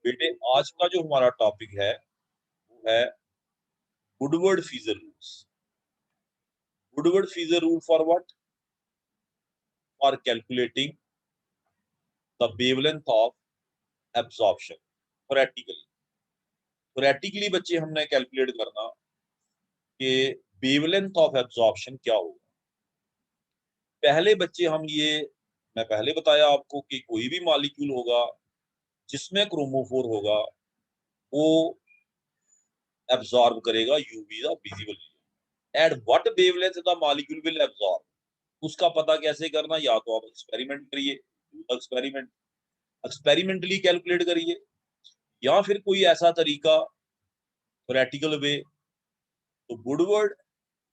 बेटे आज का जो हमारा टॉपिक है वो है Woodward Fieser rules. Woodward Fieser rule for what? For calculating the wavelength of absorption theoretically. Theoretically बच्चे हमने कैलकुलेट करना कि वेवलेंथ ऑफ एब्जॉर्प्शन क्या होगा। पहले बच्चे हम ये मैं पहले बताया आपको कि कोई भी मॉलिक्यूल होगा जिसमें क्रोमोफोर होगा वो एब्जॉर्ब करेगा UV the visible at what wavelength the molecule will absorb. उसका पता कैसे करना? या तो आप एक्सपेरिमेंट करिए, एक्सपेरिमेंट एक्सपेरिमेंटली कैलकुलेट करिए, या फिर कोई ऐसा तरीका थ्योरेटिकल वे। तो वुडवर्ड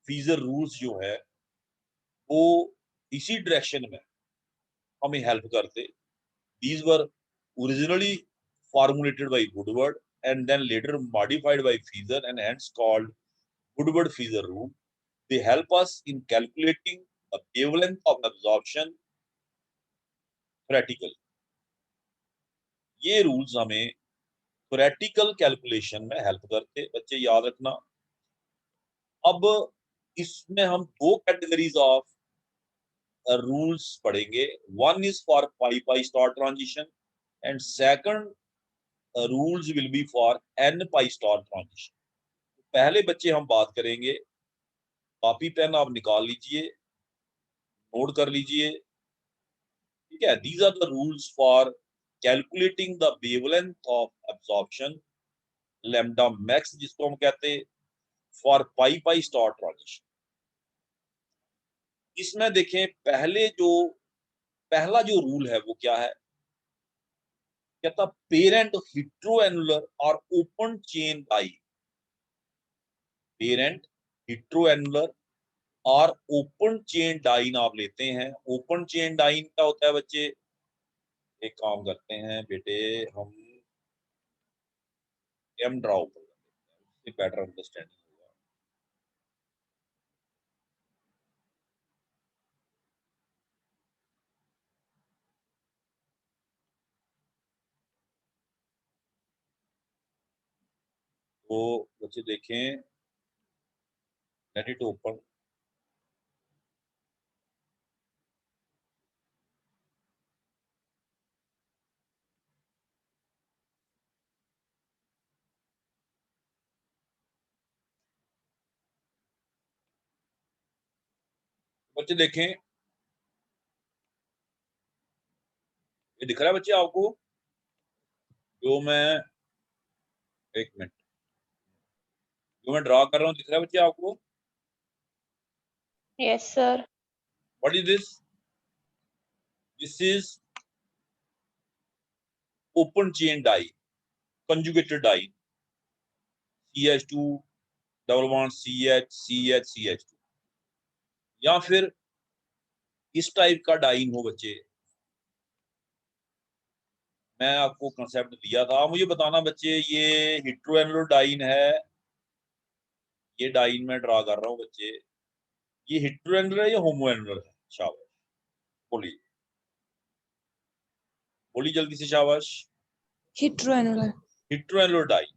फीजर रूल्स जो है वो इसी डायरेक्शन में हमें हेल्प करते। These were originally formulated by Woodward and then later modified by Feezer and hence called Woodward-Feezer rule. They help us in calculating the wavelength of absorption theoretically. ये rules हमें theoretical calculation में help करते, बच्चे याद रखना। अब इसमें हम दो कैटेगरीज ऑफ रूल्स पढ़ेंगे। One is for pi pi star transition and second rules will be for n pi star transition. पहले बच्चे हम बात करेंगे, कॉपी पेन आप निकाल लीजिए, नोट कर लीजिए, ठीक है। These are the rules for calculating the wavelength of absorption lambda max जिसको हम कहते हैं for pi pi star transition. इसमें देखें पहला जो रूल है वो क्या है? कहता पेरेंट हिट्रोएनुलर और ओपन चेन डाई। पेरेंट हिट्रोएनुलर और ओपन चेन डाइन आप लेते हैं। ओपन चेन डाइन क्या होता है बच्चे? एक काम करते हैं बेटे, हम एम ड्रा ऊपर कर देते हैं, उससे बेटर अंडरस्टैंडिंग होगा। तो बच्चे देखें, लेट इट ओपन। बच्चे देखें, ये दिख रहा है बच्चे आपको? जो मैं एक मिनट, जो मैं ड्रा कर रहा हूँ दिख रहा है बच्चे आपको? Yes, sir. What is this? This is open chain diene, conjugated diene, CH2 double bond CH, या फिर इस टाइप का डाइन हो बच्चे। मैं आपको कंसेप्ट दिया था, मुझे बताना बच्चे ये हिट्रोएनुलर डाइन है, ये डाइन में ड्रा कर रहा हूँ बच्चे, ये हिट्रोएनुलर है या होमोएनुलर है? शाबाश, बोलिए बोलिए जल्दी से, शाबाश। Heteroannular. Heteroannular diene.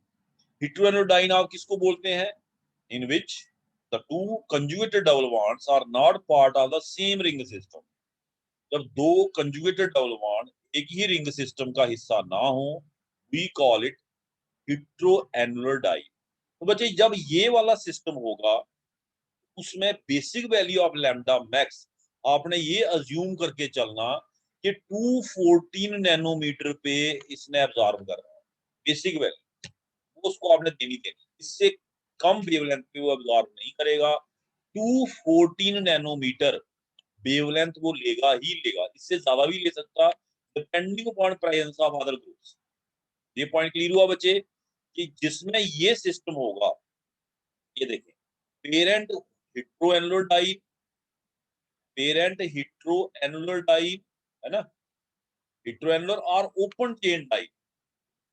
Heteroannular diene आप किसको बोलते हैं? In which the two conjugated double bonds are not part of the same ring system. जब दो कंजुगेटेड डबल बॉन्ड एक ही रिंग सिस्टम का हिस्सा ना हो, वी कॉल इट हिट्रोएनुलर डाइन। तो बच्चे जब ये वाला सिस्टम होगा उसमें basic value of lambda max आपने ये अज्यूम करके चलना कि 214 नैनोमीटर पे इसने एब्जॉर्ब कर रहा है। बेसिक वैल्यू वो उसको आपने देनी देनी, इससे कम वेवलेंथ पे वो एब्जॉर्ब नहीं करेगा। 214 नैनोमीटर वेवलेंथ वो लेगा ही लेगा, इससे ज्यादा भी ले सकता depending upon presence of other groups. ये पॉइंट क्लियर हुआ बच्चे कि जिसमें ये सिस्टम होगा, ये देखें, पेरेंट हिट्रोएनुलर डाई, पेरेंट हिट्रोएनुलर डाई है ना, हिट्रोएनुलर और ओपन चेन डाई।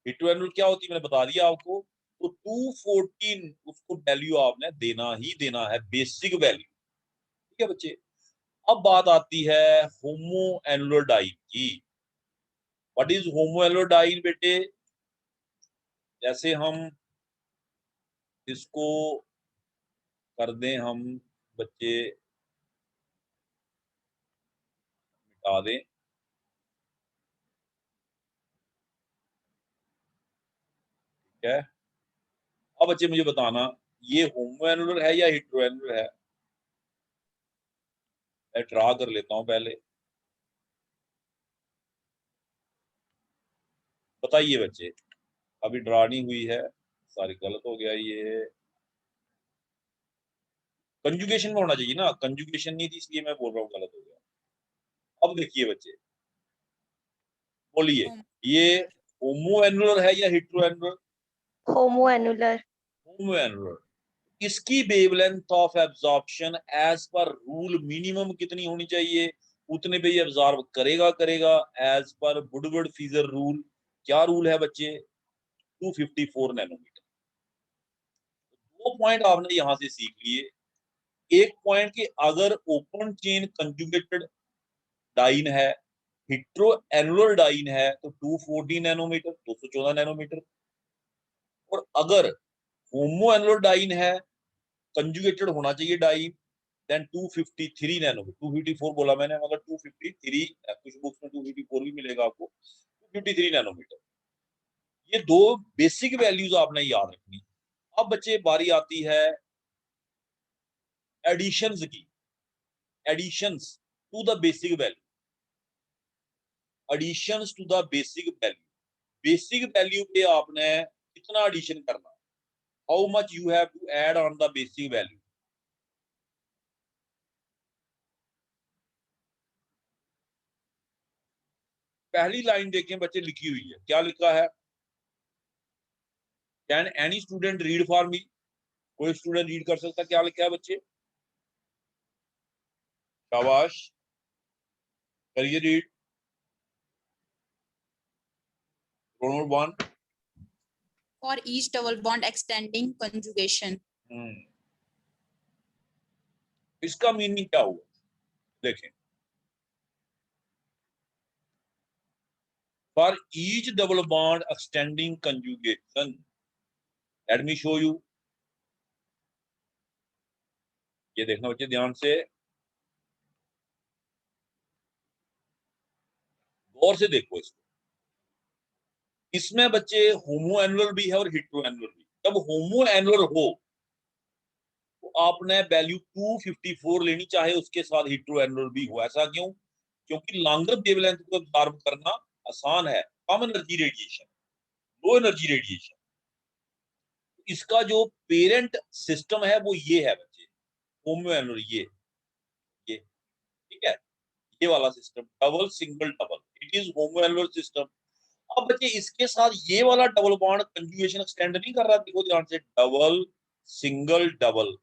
हिट्रोएनुलर क्या होती है मैंने बता दिया आपको। तो 214 उसको वैल्यू आपने देना ही देना है, बेसिक वैल्यू, ठीक है बच्चे। अब बात आती है होमो एनुलर डाइन की। What is homoannular diene बेटे? जैसे हम इसको कर दें, हम बच्चे मिटा दें, ठीक है। अब बच्चे मुझे बताना ये होमोएनुलर है या हेटेरोएनुलर है। मैं ड्रा कर लेता हूं पहले, बताइए बच्चे। अभी ड्रा नहीं हुई है, सारी गलत हो गया ये। कंजुगेशन में होना चाहिए ना, कंजुगेशन नहीं थी इसलिए मैं बोल रहा हूँ गलत हो गया। अब देखिए बच्चे, बोलिए ये होमोएनुलर है या हेटेरोएनुलर। होमोएनुलर। होमोएनुलर। इसकी wavelength of absorption as per rule minimum कितनी होनी चाहिए, उतने पे ये एब्जॉर्ब करेगा करेगा एज पर वुडवर्ड फीजर रूल। क्या रूल है बच्चे, 254 नैनोमीटर। दो पॉइंट आपने यहां से सीख लिए। एक पॉइंट कि अगर ओपन चेन कंजुगेटेड डाइन है, हेटेरो एनुलर डाइन है, तो 214 नैनोमीटर, 214 नैनोमीटर। और अगर होमो एनुलर डाइन है, कंजुगेटेड होना चाहिए डाइन, देन 253 नैनोमीटर। 254 बोला मैंने, मगर 253, कुछ बुक्स में 254 भी मिलेगा आपको, 253 नैनोमीटर। ये दो बेसिक वैल्यूज आपने याद रखनी। अब बच्चे बारी आती है एडिशंस की, additions to the basic value, additions to the basic value. Basic value पे आपने कितना एडिशन करना, how much you have to add on the basic value. पहली लाइन देखें बच्चे, लिखी हुई है, क्या लिखा है, can any student read for me. कोई स्टूडेंट रीड कर सकता, क्या लिखा है बच्चे, शाबाश, करिए read. Roll number 1। For each double bond extending conjugation. इसका मीनिंग क्या हुआ, देखें। For each double bond extending conjugation, let me show you. ये देखना बच्चे ध्यान से, गौर से देखो इसको। इसमें बच्चे होमो एनुलर भी है और हेटेरो एनुलर भी। जब होमो एनुलर हो तो आपने वैल्यू 254 लेनी, चाहे उसके साथ हेटेरो एनुलर भी हो। ऐसा क्यों, क्योंकि लॉन्गर वेवलेंथ को एब्जॉर्ब करना आसान है, कम energy radiation, low energy radiation. इसका जो पेरेंट सिस्टम है वो ये है बच्चे, होमो एनुलर, ये ठीक है, ये वाला system, double single double, it is homo annular system. अब बच्चे इसके साथ ये वाला डबल बॉन्ड कंजुगेशन एक्सटेंड नहीं कर रहा, देखो ध्यान से, डबल सिंगल डबल,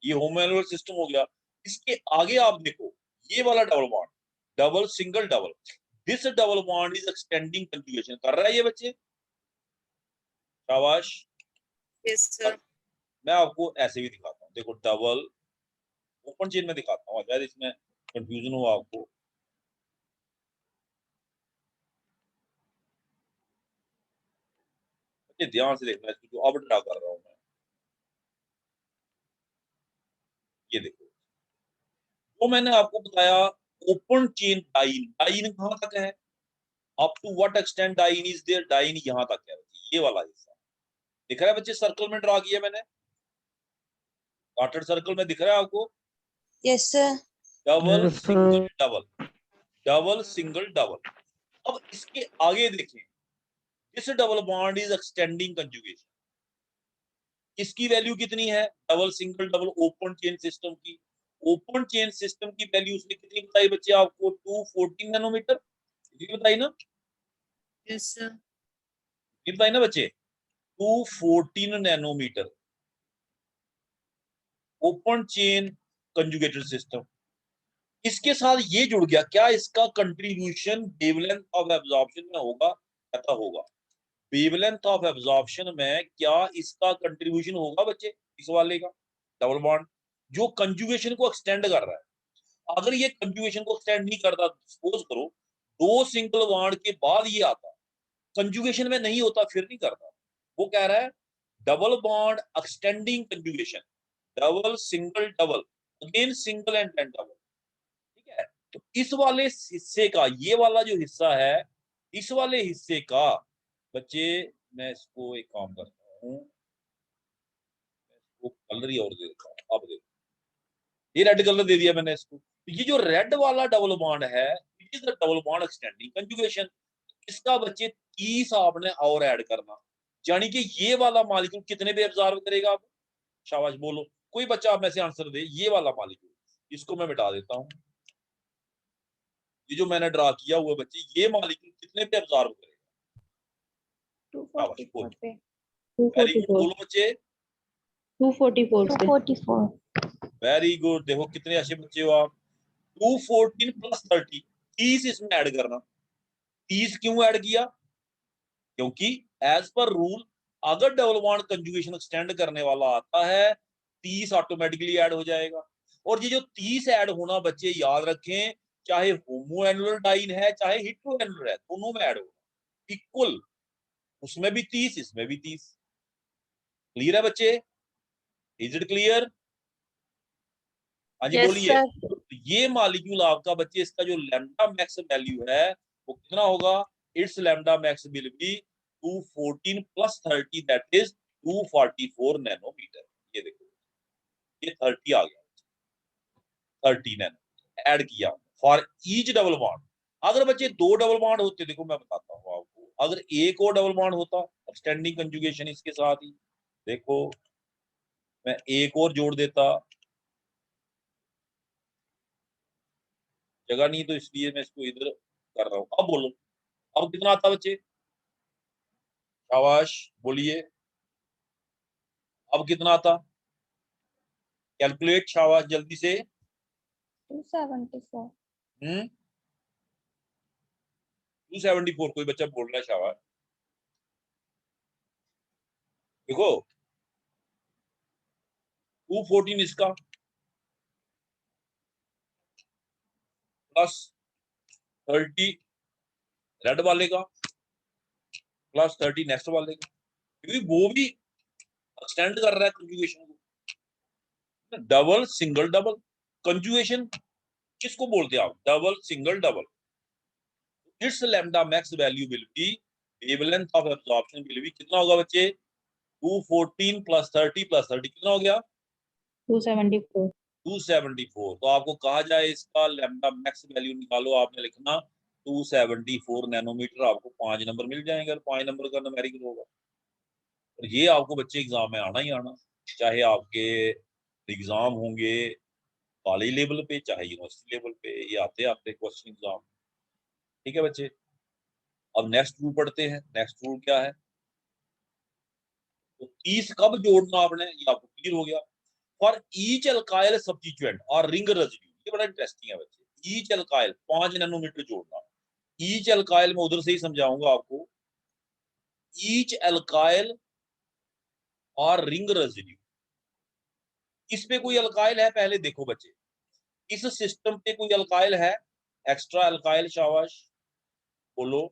ये होमोएनुलर सिस्टम हो गया। इसके आगे आप देखो, ये वाला double bond, double single double, this double bond is extending conjugation कर रहा है ये बच्चे, शाबाश। Yes, sir. मैं आपको ऐसे भी दिखाता हूँ, देखो डबल, ओपन चेन में दिखाता हूँ, शायद इसमें कंफ्यूजन हो आपको। ध्यान से देखना, इसको जो अब ड्रा कर रहा हूं मैं, ये देखो, तो मैंने आपको बताया ओपन चेन डाइन, डाइन कहां तक है, up to what extent diene is there, diene यहां तक है, ये वाला हिस्सा दिख रहा है बच्चे, सर्कल में ड्रा किया मैंने, डॉटेड सर्कल में दिख रहा है आपको। Yes, sir. Double single double, double single double. अब इसके आगे देखें, this double bond is extending conjugation, इसकी वैल्यू कितनी है, double single double open chain system की, ओपन चेन सिस्टम की वैल्यू उसने कितनी बताई बच्चे आपको, 214 नैनोमीटर, ये बताई ना, Yes, sir. ये बताई ना बच्चे, 214 nanometer open chain conjugated system. इसके साथ ये जुड़ गया, क्या इसका कंट्रीब्यूशन वेवलेंथ ऑफ एब्जॉर्प्शन में होगा, कहता होगा। वेवलेंथ ऑफ एब्जॉर्प्शन में क्या इसका कंट्रीब्यूशन होगा बच्चे, इस वाले का डबल बॉन्ड जो कंजुगेशन को एक्सटेंड कर रहा है। अगर ये कंजुगेशन को एक्सटेंड नहीं करता, सपोज करो दो सिंगल बॉन्ड के बाद ये आता, कंजुगेशन में नहीं होता, फिर नहीं करता, वो कह रहा है double bond extending conjugation, double single double, again single and then double, ठीक है। तो इस वाले हिस्से का, ये वाला जो हिस्सा है, इस वाले हिस्से का बच्चे, मैं इसको एक काम करता हूँ, इसको कलर ही और दे देता हूँ। अब देखो ये रेड कलर दे दिया मैंने इसको, तो ये जो रेड वाला डबल बॉन्ड है, it is the double bond extending conjugation. इसका बच्चे 30 आपने और ऐड करना, यानी कि ये वाला मॉलिक्यूल कितने पे एब्जॉर्ब करेगा? आप शाबाश बोलो, कोई बच्चा आप में से आंसर दे। ये वाला मॉलिक्यूल, इसको मैं मिटा देता हूँ, ये जो मैंने ड्रा किया हुआ बच्चे, ये मॉलिक्यूल कितने पे एब्जॉर्ब करेगा? शाबाश बोलो, 244 पे। वेरी गुड 244 बोलो बच्चे, 244 पे 244. Very good. देखो कितने अच्छे बच्चे हो आप। 214 प्लस 30, 30 इसमें ऐड करना। 30 क्यों ऐड किया? क्योंकि एज पर रूल अगर डबल बॉन्ड कंजुगेशन एक्सटेंड करने वाला आता है, 30 ऑटोमेटिकली ऐड हो जाएगा। और ये जो 30 ऐड होना बच्चे याद रखें, चाहे होमो एनुलर डाइन है चाहे हिट्रो एनुलर है, दोनों में ऐड होगा इक्वल, उसमें भी 30 इसमें भी 30। क्लियर है बच्चे? Is it clear? हाँ जी Yes, बोलिए। sir. तो ये मॉलिक्यूल आपका बच्चे, इसका जो लैम्डा मैक्स वैल्यू है वो कितना होगा? It's lambda max will be 214 plus 30, that is 244 nanometer. ये देखो ये 30 आ गया, 30 नैनो ऐड किया फॉर ईच डबल बॉन्ड। अगर बच्चे दो डबल बॉन्ड होते, देखो मैं बताता हूँ आपको, अगर एक और डबल बॉन्ड होता एक्सटेंडिंग कंजुगेशन इसके साथ ही, देखो मैं एक और जोड़ देता, जगह नहीं तो इसलिए मैं इसको इधर कर रहा हूँ। अब बोलो, अब कितना आता बच्चे? शाबाश बोलिए, अब कितना आता? कैलकुलेट, शाबाश जल्दी से। 274। 274, कोई बच्चा बोल रहा है, शाबाश। देखो 214 इसका प्लस 30 रेड वाले का प्लस 30 नेक्स्ट वाले का, क्योंकि वो भी एक्सटेंड कर रहा है कंजुगेशन को। डबल सिंगल डबल कंजुगेशन किसको बोलते हैं आप? Double single double. It's lambda max value will be, wavelength of absorption will be, कितना होगा बच्चे? 214 प्लस 30 प्लस 30 कितना हो गया? 274 274। तो आपको कहा जाए इसका लैम्डा मैक्स वैल्यू निकालो, आपने लिखना 274 नैनोमीटर, आपको 5 नंबर मिल जाएंगे, और 5 नंबर का न्यूमेरिकल होगा। और ये आपको बच्चे एग्जाम में आना ही आना, चाहे आपके एग्जाम होंगे कॉलेज लेवल पे चाहे यूनिवर्सिटी लेवल पे, ये आते आते क्वेश्चन एग्जाम। ठीक है बच्चे, अब नेक्स्ट रूल पढ़ते हैं। नेक्स्ट रूल क्या है? तो 30 कब जोड़ना आपने, ये आपको क्लियर हो गया। फॉर ईच एल्काइल सब्स्टिट्यूएंट और रिंग रेजिड्यू, ये बड़ा इंटरेस्टिंग है बच्चे। ईच एल्काइल 5 नैनोमीटर जोड़ना। ईच एल्काइल में उधर से ही समझाऊंगा आपको। ईच एल्काइल और रिंग रेजिड्यू, इस पे कोई अल्काइल है? पहले देखो बच्चे, इस सिस्टम पे कोई अल्काइल है? एक्स्ट्रा अल्काइल, शाबाश बोलो,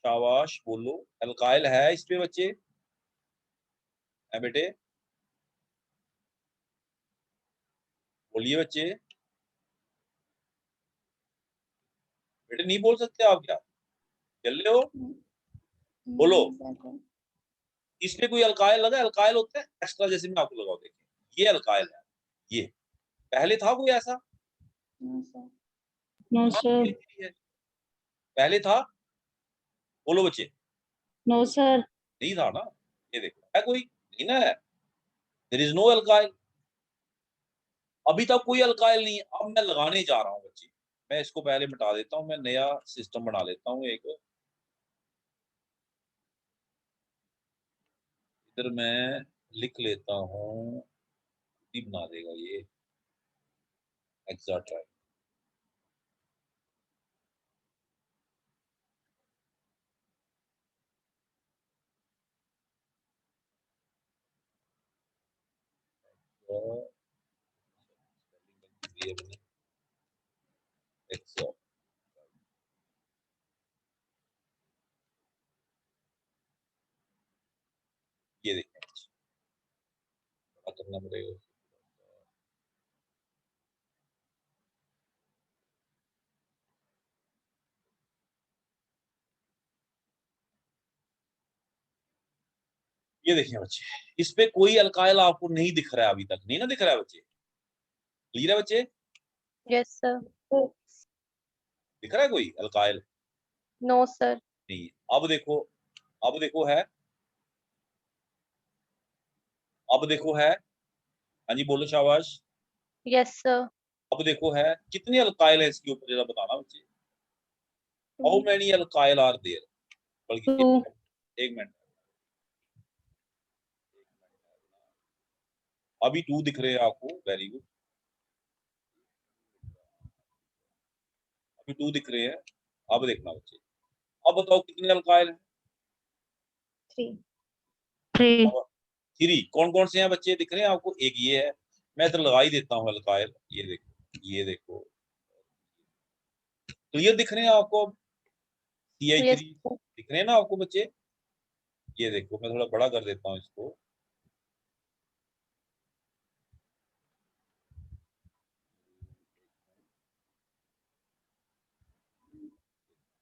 शाबाश बोलो, अल्काइल है इस पे बच्चे? है बेटे, बोलिए बच्चे। बेटे नहीं बोल सकते आप क्या? चल रहे हो? बोलो, इस पे कोई अल्काइल लगा? अल्काइल होता है एक्स्ट्रा, जैसे मैं आपको लगाओ, देखिए ये अल्काइल है। ये पहले था कोई ऐसा? नो हाँ, सर ये है। पहले था? बोलो बच्चे। नो सर नहीं था ना? ये देखो है कोई? नहीं ना है, देयर इज नो अल्काइल। अभी तक कोई अल्काइल नहीं है। अब मैं लगाने जा रहा हूँ बच्चे, मैं इसको पहले मिटा देता हूँ, मैं नया सिस्टम बना लेता हूँ एक। इधर मैं लिख लेता हूँ, बना देगा ये एग्जैक्ट। करना पड़ेगा। ये देखिए बच्चे, इस पे कोई अल्काइल आपको नहीं दिख रहा है अभी तक, नहीं ना दिख रहा है बच्चे? क्लियर है बच्चे? Yes, sir. दिख रहा है कोई अल्काइल? No, sir. नहीं। अब देखो, अब देखो है, अब देखो है। हाँ जी बोलो, शाबाश। Yes, sir. अब देखो है, कितने अल्काइल है इसके ऊपर जरा बताना बच्चे। How many alkyl are there? बल्कि Two. एक मिनट, अभी 2 दिख रहे हैं आपको, वेरी गुड। अभी 2 दिख रहे हैं। अब देखना बच्चे, अब बताओ कितने अल्काइल हैं? 3. 3. 3। कौन कौन से हैं बच्चे दिख रहे हैं आपको? एक ये है, मैं इधर लगा ही देता हूँ अल्काइल, ये देखो, ये देखो, क्लियर दिख रहे हैं आपको? CH3 Yes, sir. दिख रहे हैं ना आपको बच्चे? ये देखो, मैं थोड़ा बड़ा कर देता हूँ इसको।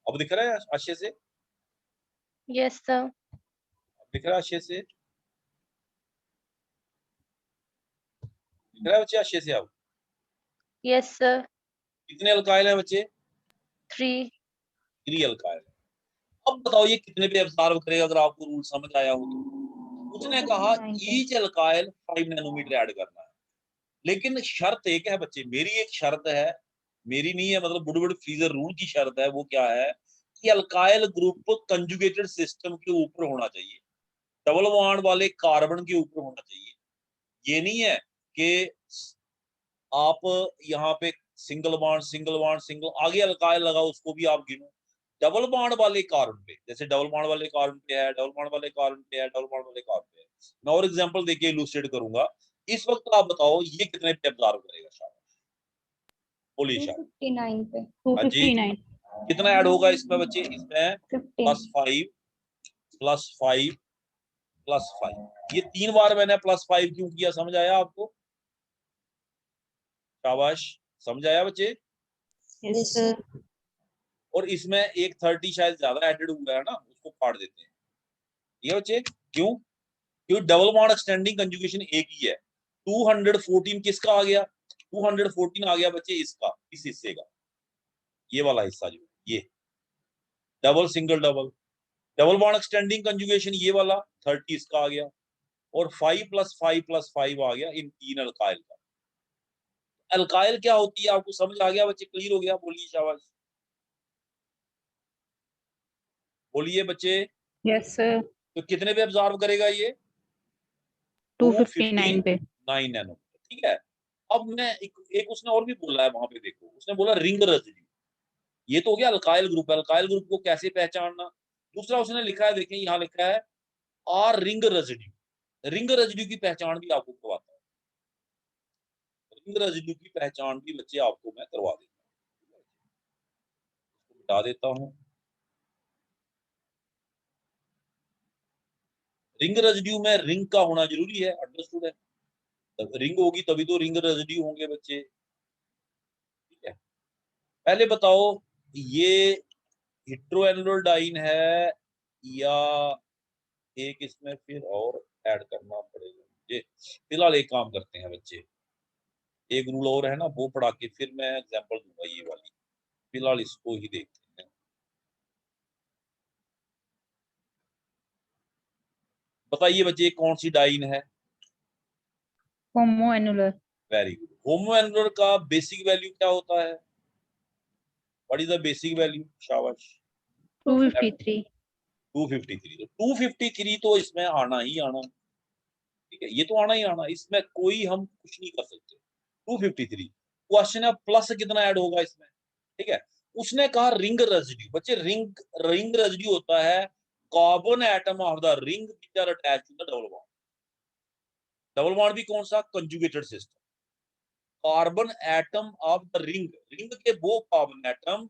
अब दिख रहा है अच्छे से? Yes, sir. अब दिख रहा है अच्छे से? दिख रहा है बच्चे अच्छे से? अब Yes, sir. कितने अल्काइल हैं बच्चे? 3. 3 अल्काइल। अब बताओ ये कितने पे एब्जॉर्ब करेगा अगर आपको रूल समझ आया हो तो? उसने कहा 59 पे. ईच अल्काइल 5 नैनोमीटर ऐड करना है, लेकिन शर्त एक है बच्चे, मेरी एक शर्त है, मेरी नहीं है, मतलब वुडवर्ड फ्रीजर रूल की शर्त है। वो क्या है कि अल्काइल ग्रुप कंजुगेटेड सिस्टम के ऊपर होना चाहिए, डबल बॉन्ड वाले कार्बन के ऊपर होना चाहिए। ये नहीं है कि आप यहाँ पे single bond single bond single आगे अल्काइल लगा उसको भी आप गिनो। डबल बॉन्ड वाले कार्बन पे, जैसे डबल बॉन्ड वाले कार्बन पे है, डबल बॉन्ड वाले कार्बन पे है, डबल बॉन्ड वाले कार्बन पे है। मैं और एग्जांपल देके इलुस्ट्रेट करूंगा। इस वक्त आप बताओ ये कितने पे एब्जॉर्ब करेगा? शाबाश, बोलिए शाबाश। 259 पे. हाँ जी, 259. कितना ऐड होगा इसमें बच्चे? इसमें 15. +5 +5 +5। ये 3 बार मैंने +5 क्यों किया, समझ आया आपको? शाबाश, समझ आया बच्चे? Yes, sir. और इसमें एक 30 शायद ज्यादा एडेड हुआ है ना, उसको काट देते हैं। ये बच्चे क्यों? क्योंकि डबल बॉन्ड एक्सटेंडिंग कंजुगेशन एक ही है। 214 किसका आ गया? 214 आ गया बच्चे इसका, इस हिस्से का, ये वाला हिस्सा जो ये double single double double bond extending conjugation, ये वाला 30 इसका आ गया, और 5 + 5 + 5 आ गया इन 3 अल्काइल का। अल्काइल क्या होती है आपको समझ आ गया बच्चे? क्लियर हो गया? बोलिए शाबाश, बोलिए बच्चे। Yes, sir. तो कितने पे एब्जॉर्ब करेगा ये? 259 पे. 259 नैनोमीटर, ठीक है। अब मैं एक उसने और भी बोला है वहां पे, देखो उसने बोला रिंग रेजिड्यू। ये तो हो गया अल्काइल ग्रुप। अल्काइल ग्रुप को कैसे पहचानना? दूसरा उसने लिखा है, देखिए यहाँ लिखा है R ring residue. Ring residue की पहचान भी आपको करवाता हूँ। रिंग रेजिड्यू की पहचान भी बच्चे आपको मैं करवा देता हूँ। इसको मिटा देता हूँ। रिंग रेजिड्यू में रिंग का होना जरूरी है, अंडरस्टूड है? रिंग होगी तभी तो रिंग रेजिड्यू होंगे बच्चे, ठीक है। पहले बताओ ये हेटेरोएनुलर डाइन है या एक इसमें फिर और ऐड करना पड़ेगा मुझे? फिलहाल एक काम करते हैं बच्चे, एक रूल और है ना वो पढ़ा के फिर मैं एग्जांपल दूंगा ये वाली। फिलहाल इसको ही देखते हैं। बताइए बच्चे कौन सी डाइन है? Homoannular. Very good. होमोएनुलर का बेसिक वैल्यू क्या होता है? What is the basic value? शाबाश, 253. 253। तो 253 तो इसमें आना ही आना, ठीक है, ये तो आना ही आना, इसमें कोई हम कुछ नहीं कर सकते। 253 क्वेश्चन है प्लस कितना ऐड होगा इसमें, ठीक है। उसने कहा रिंग रेजिड्यू। बच्चे रिंग रिंग रेजिड्यू होता है carbon atom of the ring which are attached to the double bond. Double bond भी कौन सा? Conjugated system. Carbon atom of the ring, ring के वो कार्बन एटम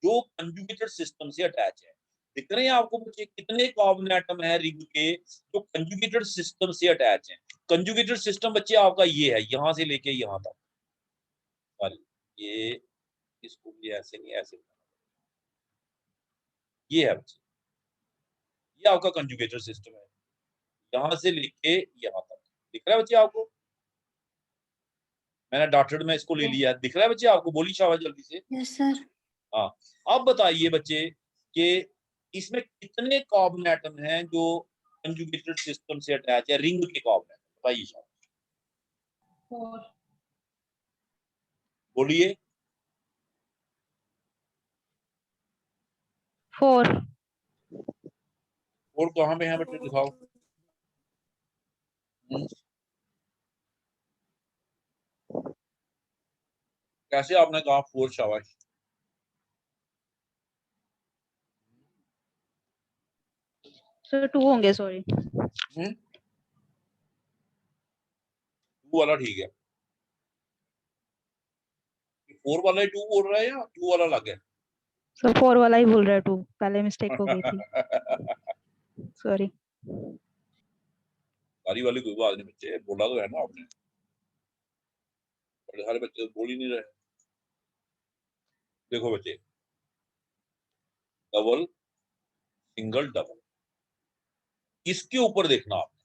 जो कंजुगेटेड सिस्टम से अटैच है। दिख रहे हैं आपको बच्चे कितने कार्बन एटम है रिंग के जो कंजुगेटेड सिस्टम से अटैच है? कंजुगेटेड सिस्टम बच्चे आपका ये है, यहां से लेके यहां तक, सॉरी ये इसको भी ऐसे नहीं ऐसे, ये है बच्चे, ये आपका कंजुगेटेड सिस्टम है, यहां से लेके यहां तक। दिख रहा है बच्चे आपको? मैंने डॉटेड में इसको ले लिया, दिख रहा है बच्चे आपको? बोली शाबाश जल्दी से। Yes sir. हाँ, अब बताइए बच्चे कि इसमें कितने कार्बन एटम हैं जो कंजुगेटेड सिस्टम से अटैच है, रिंग के कार्बन एटम, बताइए शाबाश। 4 बोलिए। 4 और कहाँ पे है बच्चे, दिखाओ। कैसे आपने कहा 4? शाबाश। सर 2 होंगे, सॉरी। 2 वाला ठीक है, 4 वाला ही 2 बोल रहा है या 2 वाला अलग है? सर 4 वाला ही बोल रहा है, 2 पहले मिस्टेक हो गई थी, सॉरी। सारी वाली कोई बात नहीं बच्चे, बोला तो है ना आपने, बड़े सारे बच्चे तो बोल ही नहीं रहे। देखो बच्चे, डबल, सिंगल, डबल, इसके ऊपर देखना आपने,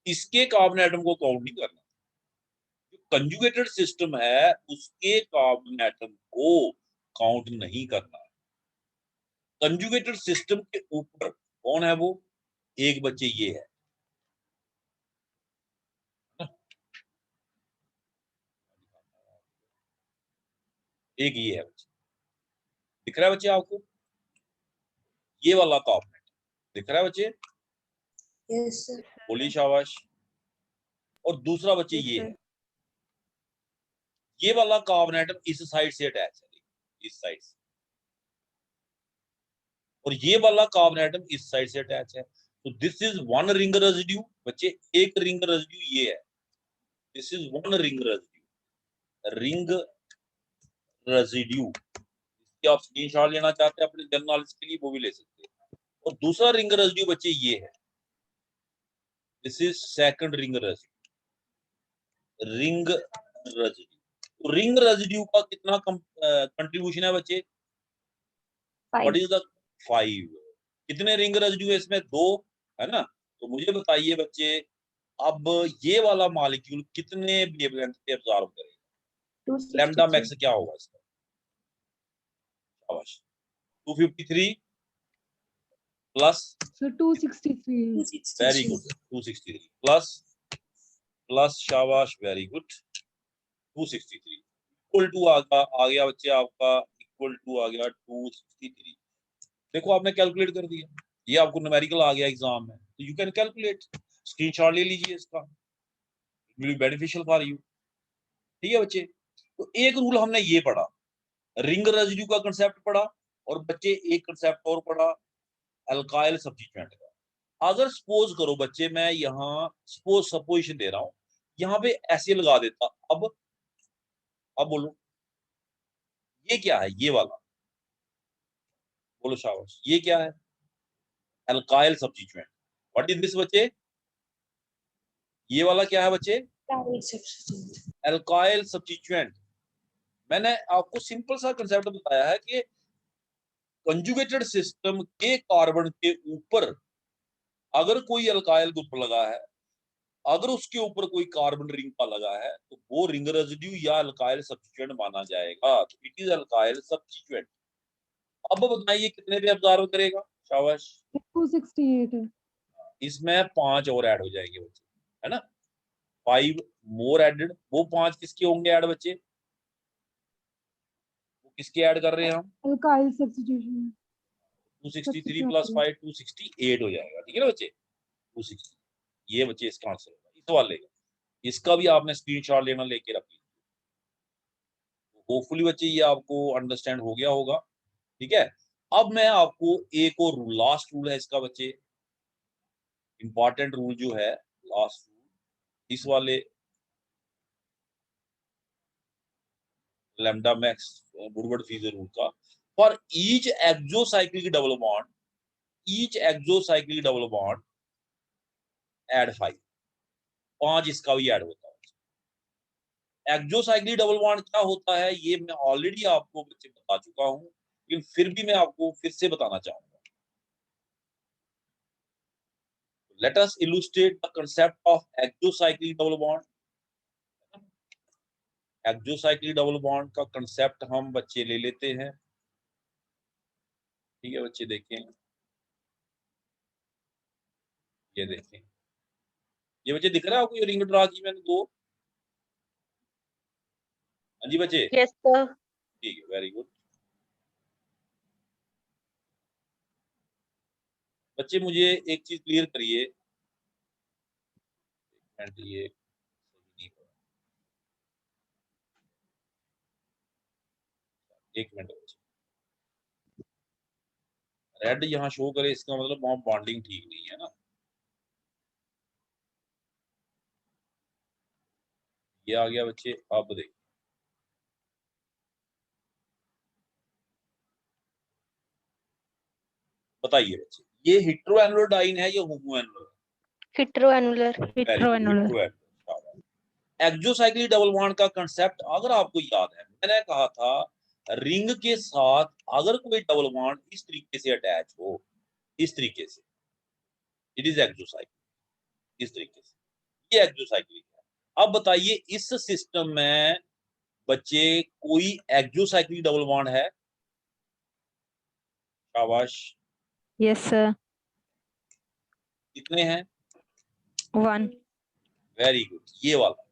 इसके कार्बन एटम को काउंट नहीं करना। जो कंजुगेटेड सिस्टम है उसके कार्बन एटम को काउंट नहीं करना। कंजुगेटेड सिस्टम के ऊपर कौन है? वो एक बच्चे ये है, एक ये है बच्चे, दिख रहा है बच्चे आपको? ये वाला कार्बन एटम दिख रहा है बच्चे? Yes sir. बोली शाबाश। और दूसरा बच्चे Yes, ये sir. है, ये वाला कार्बन एटम इस साइड से अटैच है, इस साइड से, और ये वाला कार्बन एटम इस साइड से अटैच है। तो this is one ring residue बच्चे, एक रिंग रेजिड्यू ये है, this is one ring residue, ring residue. इसकी आप स्क्रीनशॉट लेना चाहते हैं अपने जनरल नॉलेज के लिए, वो भी ले सकते हैं। और दूसरा रिंग रेजिड्यू बच्चे ये है, this is second ring residue, ring residue. तो रिंग रेजिड्यू का कितना कंट्रीब्यूशन है बच्चे? व्हाट 5। Is the 5? कितने रिंग रेजिड्यू है इसमें? 2 है ना। तो मुझे बताइए बच्चे, अब ये वाला मॉलिक्यूल कितने वेवलेंथ पे एब्जॉर्ब करेगा? लैम्डा 263। मैक्स क्या होगा इसका? शाबाश। 253 plus, So 263. Very good, 263 plus शाबाश, वेरी गुड, 263 इक्वल टू आ गया बच्चे आपका, इक्वल टू आ गया 263। देखो आपने कैलकुलेट कर दिया, ये आपको न्यूमेरिकल आ गया एग्जाम में, तो यू कैन कैलकुलेट। स्क्रीनशॉट ले लीजिए इसका, will be beneficial for you. ठीक है बच्चे, तो एक रूल हमने ये पढ़ा, रिंग रेजिड्यू का कंसेप्ट पढ़ा, और बच्चे एक कंसेप्ट और पढ़ा, अल्काइल सब्स्टिट्यूएंट का। अगर सपोज करो बच्चे, मैं यहाँ सपोजिशन दे रहा हूं, यहाँ पे ऐसे लगा देता, अब बोलो ये क्या है? ये वाला बोलो शाबाश, ये क्या है? Alkyl substituent. What is this बच्चे? ये वाला क्या है बच्चे? Alkyl substituent. मैंने आपको सिंपल सा कंसेप्ट बताया है कि कंजुगेटेड सिस्टम के कार्बन के ऊपर अगर कोई अल्काइल ग्रुप लगा है, अगर उसके ऊपर कोई कार्बन रिंग का लगा है, तो वो रिंग रेजिड्यू या अल्काइल सब्स्टिट्यूएंट माना जाएगा। तो इट इज अल्काइल सब्स्टिट्यूएंट। अब बताइए कितने पे ऑब्जर्व करेगा? शाबाश। 268 है। इसमें 5 और ऐड हो जाएंगे बच्चे, है ना, 5 मोर एडेड। वो 5 किसके होंगे ऐड बच्चे? वो किसके ऐड कर रहे हैं हम? Alkyl substitution. 263 प्लस 5 268 हो जाएगा। ठीक है ना बच्चे, 260। ये बच्चे इसका आंसर होगा इस वाले का। इसका भी आपने स्क्रीनशॉट लेना, लेके रख लीजिए। होपफुली बच्चे ये आपको अंडरस्टैंड हो गया होगा। ठीक है, अब मैं आपको एक और रूल, लास्ट रूल है इसका बच्चे, इंपॉर्टेंट रूल जो है, लास्ट रूल इस वाले लैम्डा मैक्स वुडवर्ड फीजर रूल का, for each exocyclic double bond, each exocyclic double bond add 5। 5 इसका भी ऐड होता है। एक्सोसाइक्लिक डबल बॉन्ड क्या होता है ये मैं ऑलरेडी आपको बच्चे बता चुका हूं, लेकिन फिर भी मैं आपको फिर से बताना चाहूंगा। Let us illustrate the concept of exocyclic double bond. Exocyclic double bond का कंसेप्ट हम बच्चे ले लेते हैं। ठीक है बच्चे, देखें ये देखें, ये बच्चे दिख रहा है आपको, ये रिंग ड्रा की मैंने 2। हाँ जी बच्चे, Yes, sir. ठीक है, वेरी गुड। बच्चे मुझे एक चीज क्लियर करिए, ये सही नहीं हो रहा। एक मिनट बच्चे, रेड यहाँ शो करे इसका मतलब वहां बॉन्डिंग ठीक नहीं है ना। ये आ गया बच्चे, अब देखिए बताइए बच्चे, ये हेटेरोएनुलर है या होमोएनुलर? Heteroannular. Heteroannular. Exocyclic double bond का कंसेप्ट अगर आपको याद है, मैंने कहा था रिंग के साथ अगर कोई डबल बॉन्ड इस तरीके से अटैच हो, इस तरीके से, इट इज एक्सोसाइक्लिक। इस तरीके से ये एक्सोसाइक्लिक है। अब बताइए इस सिस्टम में बच्चे कोई एक्सोसाइक्लिक डबल बॉन्ड है? शाबाश, Yes, sir. कितने हैं? 1. वेरी गुड, ये वाला।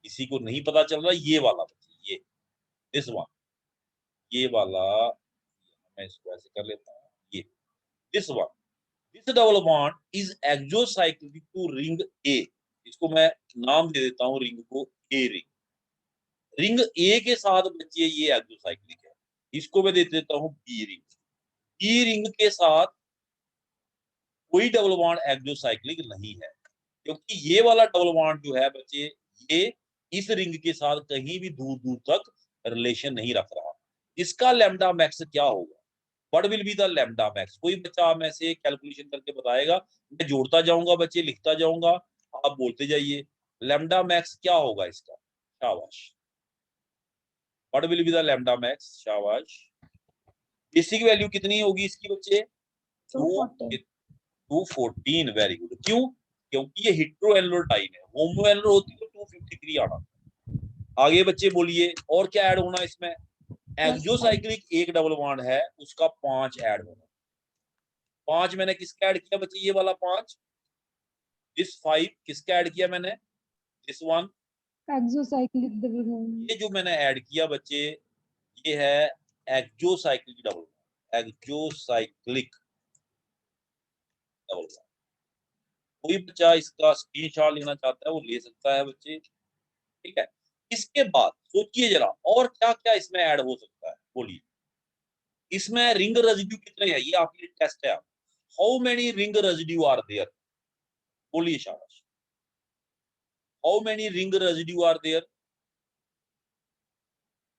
किसी को नहीं पता चल रहा, ये वाला बच्चे, ये दिस वन, ये वाला, मैं इसको ऐसे कर लेता हूँ, ये this one, this double bond is exocyclic to ring A. इसको मैं नाम दे देता हूँ रिंग को ए रिंग। रिंग ए के साथ बच्चे ये एक्सोसाइक्लिक है, इसको मैं दे देता हूँ बी रिंग। बी रिंग के साथ कोई डबल बॉन्ड एक्सोसाइक्लिक नहीं है, क्योंकि ये वाला डबल बॉन्ड जो है बच्चे, ये इस रिंग के साथ कहीं भी दूर दूर तक रिलेशन नहीं रख रहा। इसका लैम्डा मैक्स क्या होगा? What will be the lambda max? कोई बच्चा में से कैलकुलेशन करके बताएगा, मैं जोड़ता जाऊंगा बच्चे, लिखता जाऊंगा, आप बोलते जाइए लैम्डा मैक्स क्या होगा इसका। शाबाश, what will be the lambda max? शाबाश। बेसिक वैल्यू कितनी होगी इसकी बच्चे? 214। Very good. क्यों? क्योंकि ये हेटेरोएनुलर टाइप है, होमोएनुलर होती तो 253 आना। आगे बच्चे बोलिए, और क्या ऐड होना इसमें? एक्सोसाइक्लिक एक डबल बॉन्ड है, उसका 5 ऐड होना। 5 मैंने किसका ऐड किया बच्चे? ये वाला 5। दिस 5 किसका ऐड किया मैंने? This one. Exocyclic double bond. ये जो मैंने ऐड किया बच्चे, ये है exocyclic double bond. Exocyclic double bond. कोई बच्चा इसका स्क्रीनशॉट लेना चाहता है वो ले सकता है बच्चे, ठीक है। इसके बाद सोचिए जरा, और क्या क्या इसमें ऐड हो सकता है, बोलिए। इसमें रिंग रेजिड्यू कितने हैं, ये आपके लिए टेस्ट है। How many ring residue are there? बोलिए शाबाश। How many ring residue are there?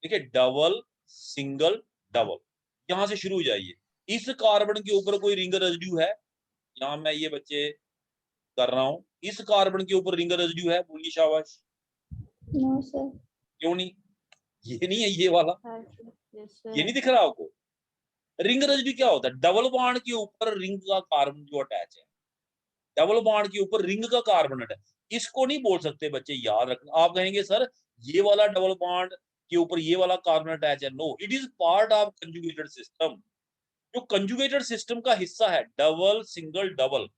देखिए, डबल, सिंगल, डबल, यहां से शुरू हो जाइए। इस कार्बन के ऊपर कोई रिंग रेजिड्यू है? यहां मैं ये बच्चे कर रहा हूं, इस कार्बन के ऊपर रिंग रेजिड्यू है? बोलिए शाबाश। No sir. क्यों नहीं? ये नहीं है, ये वाला, Yes, ये नहीं दिख रहा आपको? रिंग रेजिड्यू क्या होता है? डबल बॉन्ड के ऊपर रिंग का कार्बन जो अटैच है, डबल बॉन्ड के ऊपर रिंग का कार्बन अटैच, इसको नहीं बोल सकते बच्चे, याद रखना। आप कहेंगे सर ये वाला डबल बॉन्ड के ऊपर ये वाला कार्बन अटैच है। No, it is part of conjugated system. जो कंजुगेटेड सिस्टम का हिस्सा है, डबल, सिंगल, डबल,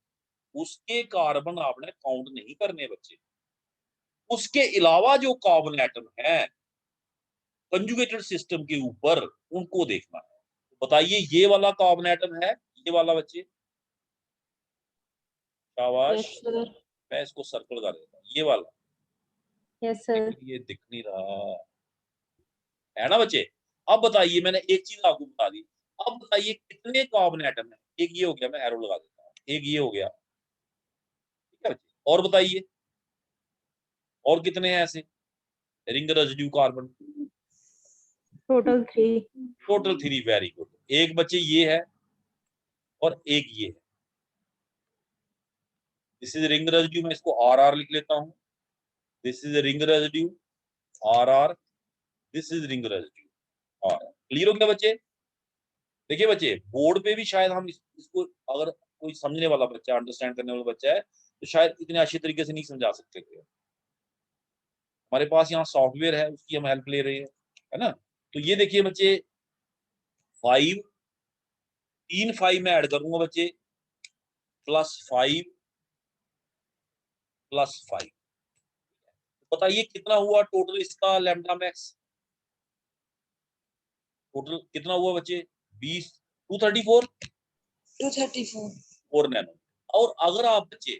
उसके कार्बन आपने काउंट नहीं करने बच्चे। उसके अलावा जो कार्बन एटम है कंजुगेटेड सिस्टम के ऊपर, उनको देखना है। तो बताइए, ये वाला कार्बन एटम है, ये वाला बच्चे? शाबाश। Yes, sir. मैं इसको सर्कल कर देता हूँ, ये वाला। Yes, sir. लेकिन ये दिख नहीं रहा है ना बच्चे। अब बताइए, मैंने एक चीज आपको बता दी। अब बताइए कितने कार्बन एटम है? एक ये हो गया, मैं एरो लगा देता हूँ, एक ये हो गया, ठीक है बच्चे। और बताइए, और कितने हैं ऐसे ring residue carbon? Total 3. Total 3। Very good. एक बच्चे ये है और एक ये है, दिस इज रिंग रेजिड्यू, मैं इसको RR लिख लेता हूँ। This is ring residue RR, this is ring residue RR। Clear हो गया बच्चे? देखिए बच्चे, बोर्ड पे भी शायद हम इसको अगर कोई समझने वाला बच्चा, अंडरस्टैंड करने वाला बच्चा है, तो शायद इतने अच्छे तरीके से नहीं समझा सकते थे। हमारे पास यहाँ सॉफ्टवेयर है, उसकी हम हेल्प ले रहे हैं, है ना। तो ये देखिए बच्चे, 5 3 5 में ऐड करूंगा बच्चे, +5 +5। बताइए कितना हुआ टोटल इसका लैम्डा मैक्स? टोटल कितना हुआ बच्चे? 20 234 4 नैनो। और अगर आप बच्चे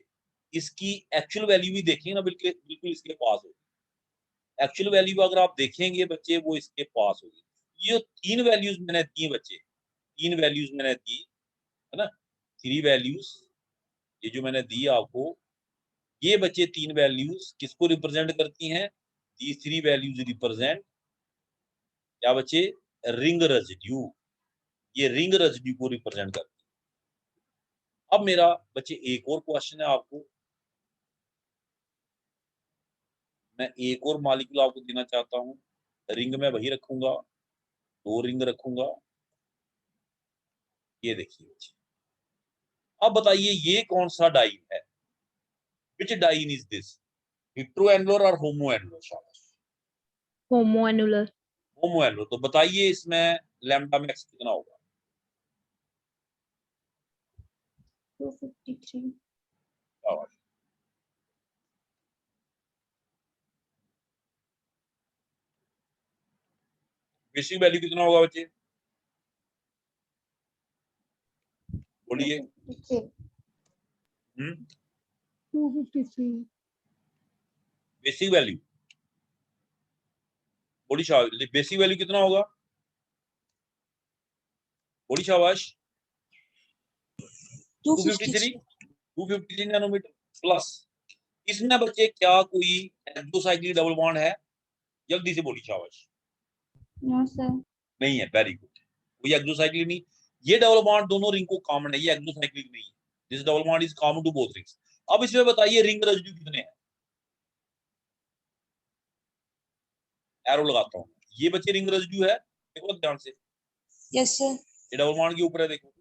इसकी एक्चुअल वैल्यू भी देखेंगे ना, बिल्कुल बिल्कुल इसके पास होगी। एक्चुअल वैल्यू अगर आप देखेंगे बच्चे, वो इसके पास होगी। ये 3 वैल्यूज मैंने दी बच्चे, 3 वैल्यूज मैंने दी, है ना, 3 वैल्यूज ये जो मैंने दी आपको, ये बच्चे 3 वैल्यूज किसको रिप्रेजेंट करती हैं? दीज 3 वैल्यूज रिप्रेजेंट क्या बच्चे? Ring residue. ये रिंग रेजिड्यू को रिप्रेजेंट करती है। अब मेरा बच्चे एक और क्वेश्चन है आपको, मैं एक और मॉलिक्यूल आपको देना चाहता हूँ। रिंग में वही रखूंगा, 2 रिंग रखूंगा। ये देखिए बच्चे, अब बताइए ये कौन सा डाइन है? विच डाइन इज दिस? हेटेरोएनुलर और होमोएनुलर? शाबाश, Homoannular. होमोएनुलर। तो बताइए इसमें लैम्डा मैक्स कितना होगा? 253. शाबाश। बेसिक वैल्यू कितना होगा बच्चे? बोलिए। 253. बेसिक वैल्यू बोली, शाबाश। बेसिक वैल्यू कितना होगा? बोली शाबाश। 253 नैनोमीटर प्लस। इसमें बच्चे क्या कोई एक्सोसाइक्लिक डबल बॉन्ड है? जल्दी से बोली शाबाश। No, sir. नहीं है, वेरी गुड। कोई एक्सोसाइक्लिक नहीं। ये डबल बॉन्ड दोनों रिंग को कॉमन है, ये एक्सोसाइक्लिक नहीं है। This double bond is common to both rings. अब इसमें बताइए रिंग रेजिड्यू कितने हैं? एरो लगाता हूं। ये बच्चे रिंग रेजिड्यू है, देखो ध्यान से। Yes, sir. ये डबल बॉन्ड के ऊपर है, देखो।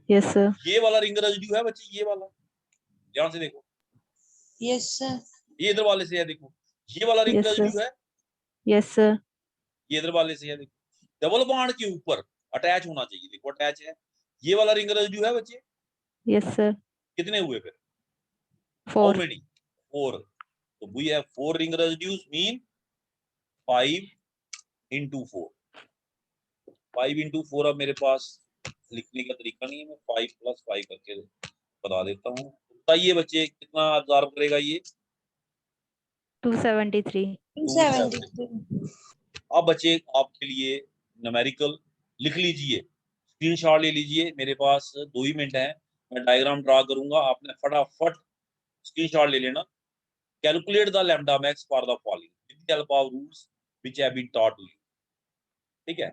Yes, sir. ये वाला रिंग रेजिड्यू है बच्चे, ये वाला, ध्यान से देखो। Yes, sir. ये इधर वाले से है, देखो। ये वाला रिंग Yes, sir. रेजिड्यू है, Yes, sir. ये इधर वाले से है, देखो। डबल बॉन्ड के ऊपर अटैच होना चाहिए, देखो अटैच है। ये वाला रिंग रेजिड्यू है बच्चे। Yes, sir. कितने हुए फिर? 4. How many? 4। तो we have 4 ring residues, mean 5 into 4। 5 into 4 अब मेरे पास लिखने का तरीका नहीं है, मैं 5 + 5 करके बता देता हूँ। बताइए बच्चे कितना ऑब्जर्व करेगा ये? 273. 273. अब बच्चे आपके लिए न्यूमेरिकल लिख लीजिए, स्क्रीनशॉट ले लीजिए। मेरे पास 2 ही मिनट है, मैं डायग्राम ड्रा करूंगा, आपने फटाफट स्क्रीनशॉट ले लेना। Calculate the lambda max for the following with the help of rules which have been taught to you. ठीक है,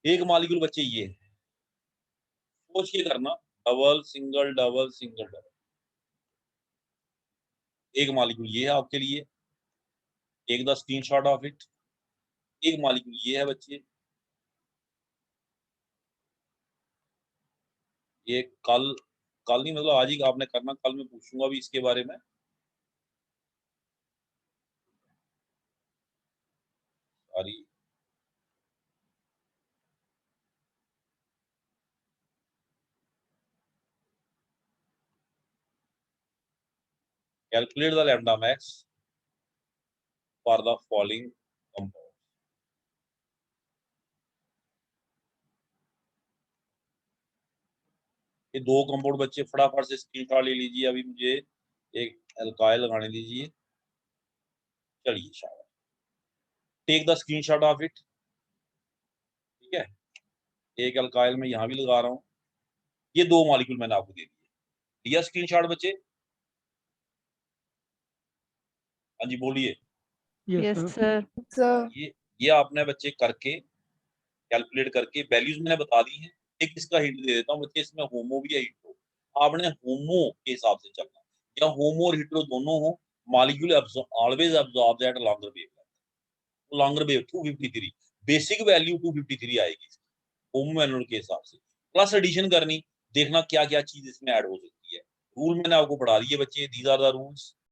एक मॉलिक्यूल बच्चे ये है, सोच के करना, double single double single double. एक मॉलिक्यूल ये है आपके लिए, take the screenshot of it. एक मॉलिक्यूल ये है बच्चे, ये कल कल नहीं, मतलब आज ही आपने करना, कल मैं पूछूंगा भी इसके बारे में। Sorry, calculate the lambda max for the following compound. ये 2 कंपाउंड बच्चे फटाफट से स्क्रीनशॉट ले लीजिए। अभी मुझे एक एल्काइल लगाने दीजिए। चलिए शाबाश, take the screenshot of it. ठीक है, एक एल्काइल में यहाँ भी लगा रहा हूँ। ये 2 मॉलिक्यूल मैंने आपको दे दिए, दिया स्क्रीनशॉट बच्चे? हाँ जी बोलिए। Yes, sir. Sir. ये आपने बच्चे करके, कैलकुलेट करके वैल्यूज मैंने बता दी हैं। एक इसका हिंट दे देता हूँ बच्चे, इसमें होमो भी है, हिटो। आपने होमो के हिसाब से चलना है, या होमो और हिट्रो दोनों हो, molecule always absorb that longer wavelength, longer wave 253, basic value 253 आएगी होमो एनोड के हिसाब से, प्लस एडिशन करनी, देखना क्या क्या चीज इसमें ऐड हो सकती है। रूल मैंने आपको पढ़ा दिए बच्चे, दीज आर द रूल्स।